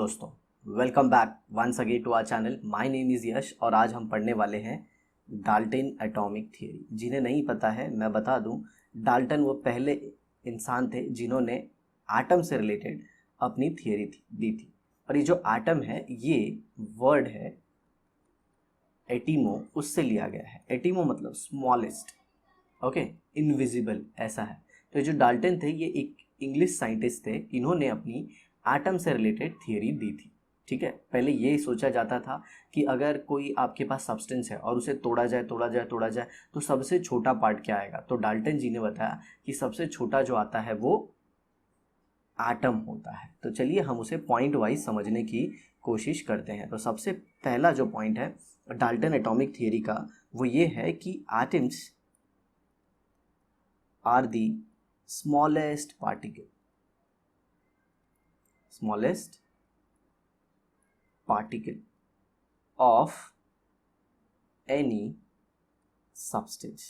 दोस्तों, welcome back once again to our channel. My name is Yash और आज हम पढ़ने वाले हैं डाल्टन एटॉमिक थियरी। जिन्हें नहीं पता है मैं बता दूं, डाल्टन वो पहले इंसान थे जिन्होंने एटम से रिलेटेड अपनी थियरी दी थी। और ये जो एटम है ये वर्ड है एटीमो, उससे लिया गया है। एटीमो मतलब स्मॉलेस्ट, ओके, इनविजिबल ऐसा है। तो जो डाल्टन थे ये एक इंग्लिश साइंटिस्ट थे, इन्होंने अपनी एटम से रिलेटेड थियरी दी थी। ठीक है, पहले ये सोचा जाता था कि अगर कोई आपके पास सब्सटेंस है और उसे तोड़ा जाए तो सबसे छोटा पार्ट क्या आएगा। तो डाल्टन जी ने बताया कि सबसे छोटा जो आता है वो एटम होता है। तो चलिए हम उसे पॉइंट वाइज समझने की कोशिश करते हैं। तो सबसे पहला जो पॉइंट है डाल्टन एटॉमिक थियरी का वो ये है कि atoms are the smallest particle of any substance.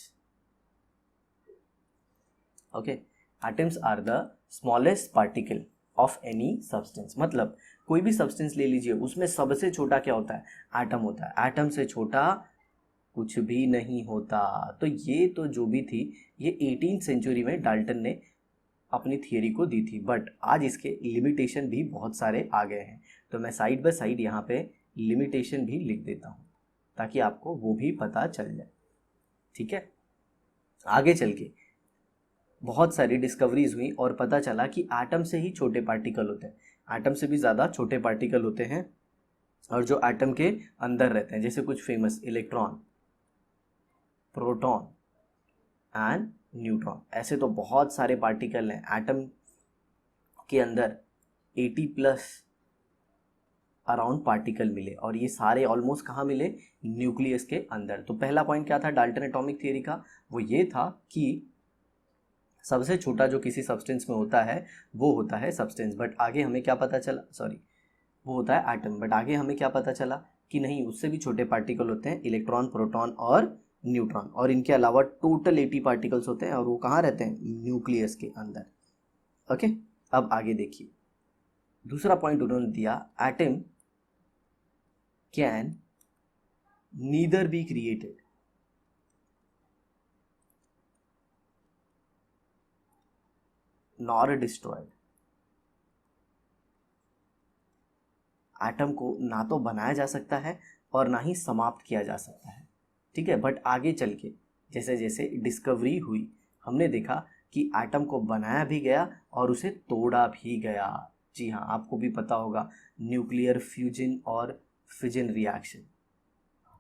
Okay, atoms are the smallest particle of any substance. मतलब कोई भी सब्सटेंस ले लीजिए, उसमें सबसे छोटा क्या होता है? एटम होता है। एटम से छोटा कुछ भी नहीं होता। तो ये तो जो भी थी ये 18th सेंचुरी में डाल्टन ने अपनी थियरी को दी थी, बट आज इसके लिमिटेशन भी बहुत सारे आ गए हैं। तो मैं साइड बाय साइड यहाँ पे लिमिटेशन भी लिख देता हूँ ताकि आपको वो भी पता चल जाए। ठीक है, आगे चल के बहुत सारी डिस्कवरीज हुई और पता चला कि एटम से ही छोटे पार्टिकल होते हैं, एटम से भी ज़्यादा छोटे पार्टिकल होते हैं और जो एटम के अंदर रहते हैं। जैसे कुछ famous electron, proton and neutron. ऐसे तो बहुत सारे पार्टिकल हैं एटम के अंदर। 80+ अराउंड पार्टिकल मिले और ये सारे ऑलमोस्ट कहाँ मिले? न्यूक्लियस के अंदर। तो पहला पॉइंट क्या था डाल्टन एटॉमिक थियरी का? वो ये था कि सबसे छोटा जो किसी सब्सटेंस में होता है वो होता है सब्सटेंस। बट आगे हमें क्या पता चला, वो होता है एटम। बट आगे हमें क्या पता चला कि नहीं, उससे भी छोटे पार्टिकल होते हैं, इलेक्ट्रॉन, प्रोटॉन और न्यूट्रॉन। और इनके अलावा टोटल 80 पार्टिकल्स होते हैं और वो कहाँ रहते हैं? न्यूक्लियस के अंदर। ओके, अब आगे देखिए दूसरा पॉइंट उन्होंने दिया, atom can neither be created nor destroyed. Atom को ना तो बनाया जा सकता है और ना ही समाप्त किया जा सकता है। ठीक है, बट आगे चल के जैसे जैसे डिस्कवरी हुई हमने देखा कि एटम को बनाया भी गया और उसे तोड़ा भी गया। जी हाँ, आपको भी पता होगा न्यूक्लियर फ्यूजन और फिजन रिएक्शन।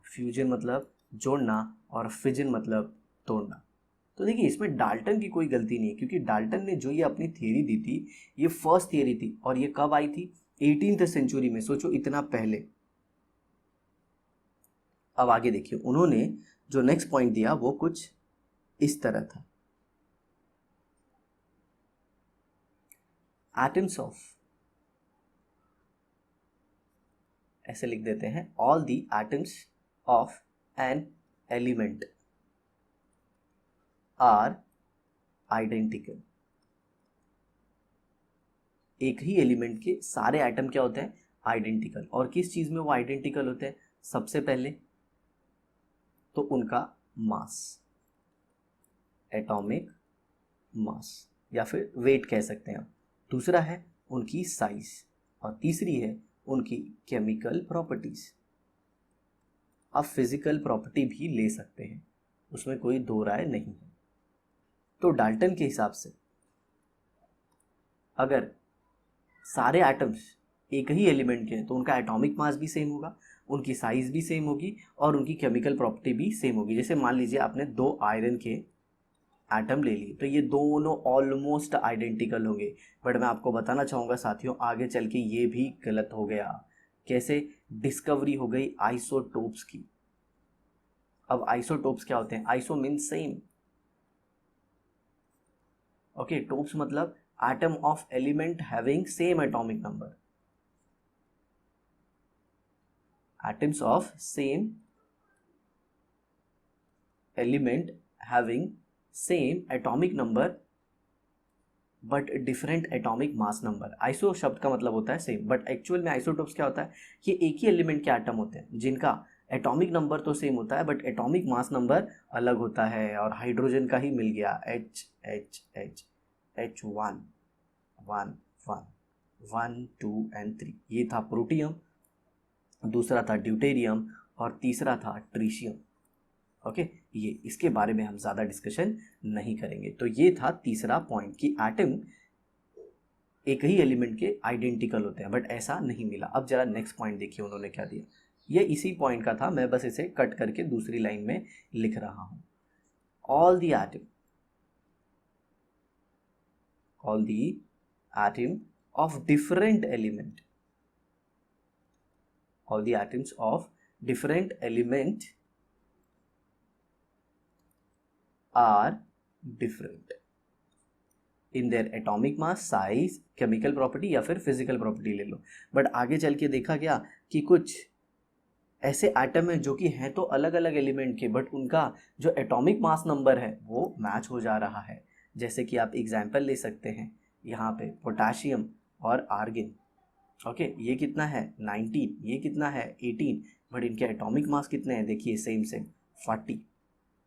फ्यूजन मतलब जोड़ना और फिजन मतलब तोड़ना। तो देखिए इसमें डाल्टन की कोई गलती नहीं है, क्योंकि डाल्टन ने जो ये अपनी थियरी दी थी ये फर्स्ट थियरी थी और ये कब आई थी? 18th सेंचुरी में। सोचो इतना पहले। अब आगे देखिए उन्होंने जो नेक्स्ट पॉइंट दिया वो कुछ इस तरह था, एटम्स ऑफ, ऐसे लिख देते हैं, all the atoms of an element are identical. एक ही एलिमेंट के सारे एटम क्या होते हैं? आइडेंटिकल। और किस चीज में वो आइडेंटिकल होते हैं? सबसे पहले तो उनका मास, एटॉमिक मास या फिर वेट कह सकते हैं। दूसरा है उनकी साइज और तीसरी है उनकी केमिकल प्रॉपर्टीज। आप फिजिकल प्रॉपर्टी भी ले सकते हैं, उसमें कोई दो राय नहीं है। तो डाल्टन के हिसाब से अगर सारे एटम्स एक ही एलिमेंट के हैं तो उनका एटॉमिक मास भी सेम होगा, उनकी साइज भी सेम होगी और उनकी केमिकल प्रॉपर्टी भी सेम होगी। जैसे मान लीजिए आपने दो आयरन के एटम ले लिए तो ये दोनों ऑलमोस्ट आइडेंटिकल होंगे। बट मैं आपको बताना चाहूँगा साथियों, आगे चल के ये भी गलत हो गया। कैसे? डिस्कवरी हो गई आइसोटोप्स की। अब आइसोटोप्स क्या होते हैं? Iso means same, okay, topes मतलब atom of element having same atomic number. Atoms of same element having same atomic number but different atomic mass number. Iso शब्द का मतलब होता है सेम, बट एक्चुअल में आइसोटोप्स क्या होता है कि एक ही एलिमेंट के एटम होते हैं जिनका एटॉमिक नंबर तो सेम होता है बट एटॉमिक मास नंबर अलग होता है। और हाइड्रोजन का ही मिल गया H1 1 1 1 2 एंड 3, ये था प्रोटियम, दूसरा था ड्यूटेरियम और तीसरा था ट्रीशियम। ओके, ये इसके बारे में हम ज़्यादा डिस्कशन नहीं करेंगे। तो ये था तीसरा पॉइंट कि एटम एक ही एलिमेंट के आइडेंटिकल होते हैं, बट ऐसा नहीं मिला। अब जरा नेक्स्ट पॉइंट देखिए उन्होंने क्या दिया। ये इसी पॉइंट का था, मैं बस इसे कट करके दूसरी लाइन में लिख रहा हूँ। All the atom of different element, all the atoms of different element are different in their atomic mass, size, chemical property या फिर physical property ले लो। बट आगे चल के देखा गया कि कुछ ऐसे एटम हैं जो कि हैं तो अलग अलग एलिमेंट के, बट उनका जो एटॉमिक मास नंबर है वो मैच हो जा रहा है। जैसे कि आप एग्जाम्पल ले सकते हैं यहाँ पे पोटाशियम और आर्गिन। ओके, ये कितना है 19, ये कितना है 18, बट इनके एटॉमिक मास कितने हैं देखिए सेम 40,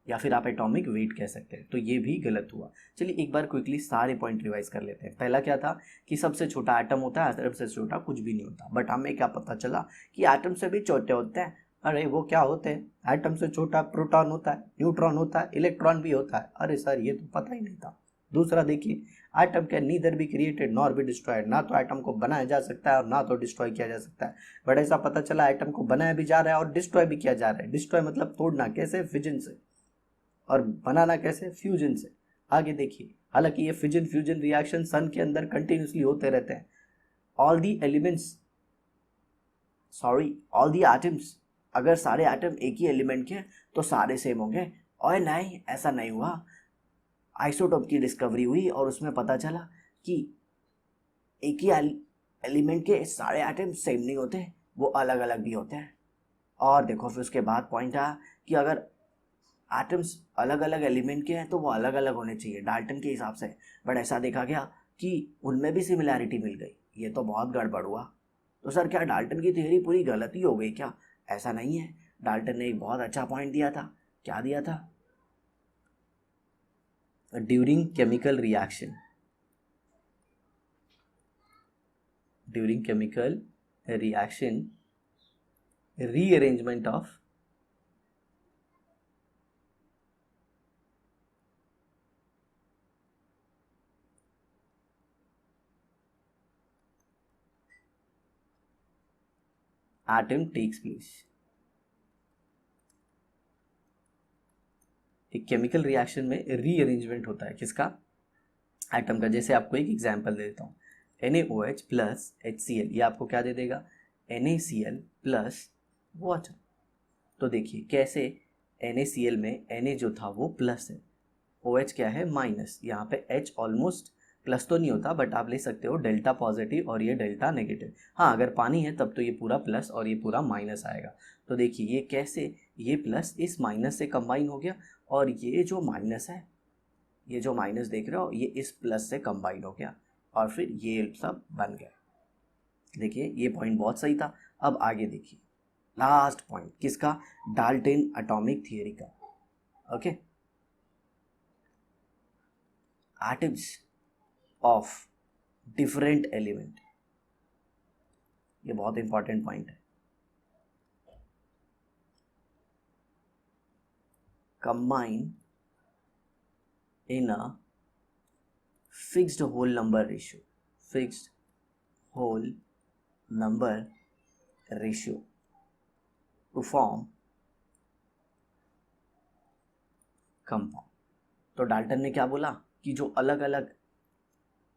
या फिर आप एटॉमिक वेट कह सकते हैं। तो ये भी गलत हुआ। चलिए एक बार क्विकली सारे पॉइंट रिवाइज कर लेते हैं। पहला क्या था कि सबसे छोटा एटम होता है, एटम से छोटा कुछ भी नहीं होता। बट हमें क्या पता चला कि एटम से भी छोटे होते हैं। अरे वो क्या होते हैं, एटम से छोटा प्रोटॉन होता है, न्यूट्रॉन होता है, इलेक्ट्रॉन भी होता है। अरे सर ये तो पता ही नहीं था। दूसरा देखिए, atom can neither be created nor be destroyed, ना तो एटम को बनाया जा सकता है और ना तो डिस्ट्रॉय किया जा सकता है। बट ऐसा पता चला एटम को बनाया भी जा रहा है और डिस्ट्रॉय भी किया जा रहा है। डिस्ट्रॉय मतलब तोड़ना, कैसे, फिजन से, और बनाना कैसे, फ्यूजन से। आगे देखिए, हालांकि ये फिजन फ्यूजन रिएक्शन सन के अंदर कंटिन्यूसली होते रहते हैं। All the elements, all the atoms, अगर सारे एटम एक ही एलिमेंट के तो सारे सेम होंगे। और नहीं, ऐसा नहीं हुआ। आइसोटोप की डिस्कवरी हुई और उसमें पता चला कि एक ही एलिमेंट के सारे एटम सेम नहीं होते, वो अलग अलग भी होते हैं। और देखो फिर उसके बाद पॉइंट आया कि अगर एटम्स अलग अलग एलिमेंट के हैं तो वो अलग अलग होने चाहिए डाल्टन के हिसाब से। बट ऐसा देखा गया कि उनमें भी सिमिलैरिटी मिल गई। ये तो बहुत गड़बड़ हुआ। तो सर क्या डाल्टन की थियरी पूरी गलती हो गई क्या? ऐसा नहीं है, डाल्टन ने एक बहुत अच्छा पॉइंट दिया था। क्या दिया था? During chemical reaction, rearrangement of atom takes place। एक केमिकल रिएक्शन में रीअरेंजमेंट होता है किसका? एटम का। जैसे आपको एक एग्जांपल दे देता हूँ, NaOH प्लस HCl, ये आपको क्या दे देगा? NaCl plus water. तो देखिए कैसे NaCl में Na जो था वो प्लस है, OH क्या है माइनस। यहाँ पे H ऑलमोस्ट प्लस तो नहीं होता, बट आप ले सकते हो डेल्टा पॉजिटिव और ये डेल्टा नेगेटिव। हाँ, अगर पानी है तब तो ये पूरा प्लस और ये पूरा माइनस आएगा। तो देखिए ये कैसे, ये प्लस इस माइनस से कंबाइन हो गया और ये जो माइनस है, ये जो माइनस देख रहे हो, ये इस प्लस से कंबाइन हो गया और फिर ये सब बन गया। देखिए ये पॉइंट बहुत सही था। अब आगे देखिए लास्ट पॉइंट किसका? डाल्टन एटॉमिक थियरी का। Okay, atoms of different element, ये बहुत इंपॉर्टेंट पॉइंट है। Combine in a fixed whole number ratio, fixed whole number ratio to form compound. तो डाल्टन ने क्या बोला कि जो अलग अलग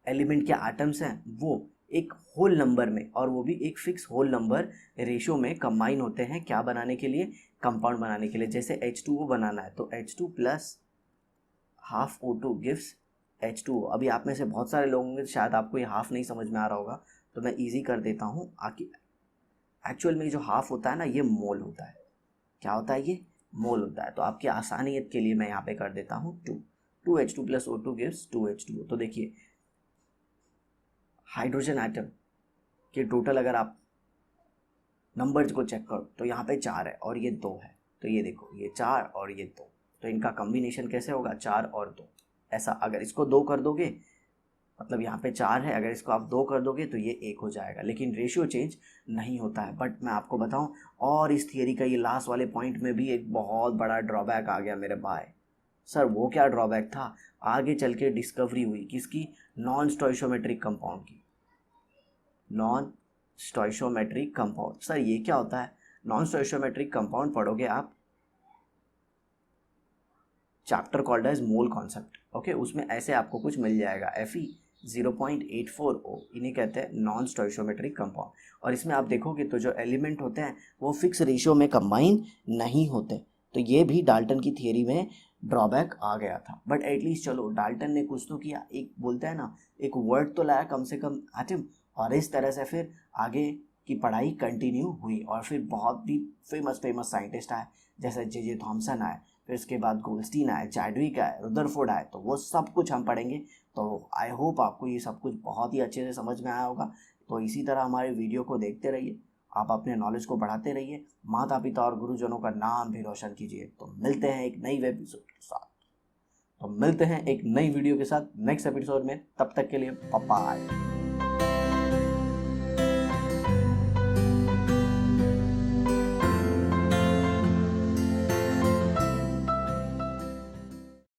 एलिमेंट के एटम्स हैं वो एक होल नंबर में, और वो भी एक फिक्स होल नंबर रेशियो में कंबाइन होते हैं। क्या बनाने के लिए? कंपाउंड बनाने के लिए। जैसे H2O बनाना है तो H2 plus half O2 gives H2O। अभी आप में से बहुत सारे लोग होंगे शायद आपको ये हाफ नहीं समझ में आ रहा होगा, तो मैं इजी कर देता हूँ। आके एक्चुअल में जो हाफ होता है ना, ये मोल होता है। क्या होता है? ये मोल होता है। तो आपकी आसानियत के लिए मैं यहाँ पे कर देता हूँ 2 2H2 plus O2 gives 2H2O। तो देखिए हाइड्रोजन एटम के टोटल अगर आप नंबर्स को चेक करो तो यहाँ पे 4 है और ये 2 है, तो ये देखो ये 4 और ये 2, तो इनका कॉम्बिनेशन कैसे होगा, 4 और 2। ऐसा अगर इसको 2 कर दोगे, मतलब यहाँ पे 4 है, अगर इसको आप 2 कर दोगे तो ये 1 हो जाएगा, लेकिन रेशियो चेंज नहीं होता है। बट मैं आपको बताऊं, और इस थियरी का ये लास्ट वाले पॉइंट में भी एक बहुत बड़ा ड्रॉबैक आ गया मेरे भाई। सर वो क्या ड्रॉबैक था, आगे चल के डिस्कवरी हुई किसकी, नॉन स्टोइशियोमेट्रिक कंपाउंड की। नॉन स्टोइशियोमेट्रिक कंपाउंड, सर ये क्या होता है, नॉन स्टोइशियोमेट्रिक कंपाउंड पढ़ोगे आप chapter called as mole concept, okay, उसमें ऐसे आपको कुछ मिल जाएगा, Fe 0.84O, इन्हें कहते हैं नॉन स्टोइशियोमेट्रिक कंपाउंड। और इसमें आप देखोगे तो जो एलिमेंट होते हैं वो फिक्स रेशियो में कंबाइन नहीं होते, तो ये भी डाल्टन की थियरी में ड्रॉबैक आ गया था। बट एटलीस्ट चलो डाल्टन ने कुछ तो किया, एक बोलते हैं ना, एक वर्ड तो लाया कम से कम एटम, और इस तरह से फिर आगे की पढ़ाई कंटिन्यू हुई, और फिर बहुत ही फेमस साइंटिस्ट आए, जैसे जे थॉमसन आए, फिर उसके बाद गोल्डस्टीन आए, चैडविक आए, रुदरफोर्ड आए, तो वो सब कुछ हम पढ़ेंगे। तो आई होप आपको ये सब कुछ बहुत ही अच्छे से समझ में आया होगा। तो इसी तरह हमारे वीडियो को देखते रहिए, आप अपने नॉलेज को बढ़ाते रहिए, माता पिता और गुरुजनों का नाम भी रोशन कीजिए। तो मिलते हैं एक नई एपिसोड के साथ, तो मिलते हैं एक नई वीडियो के साथ नेक्स्ट एपिसोड में, तब तक के लिए बाय।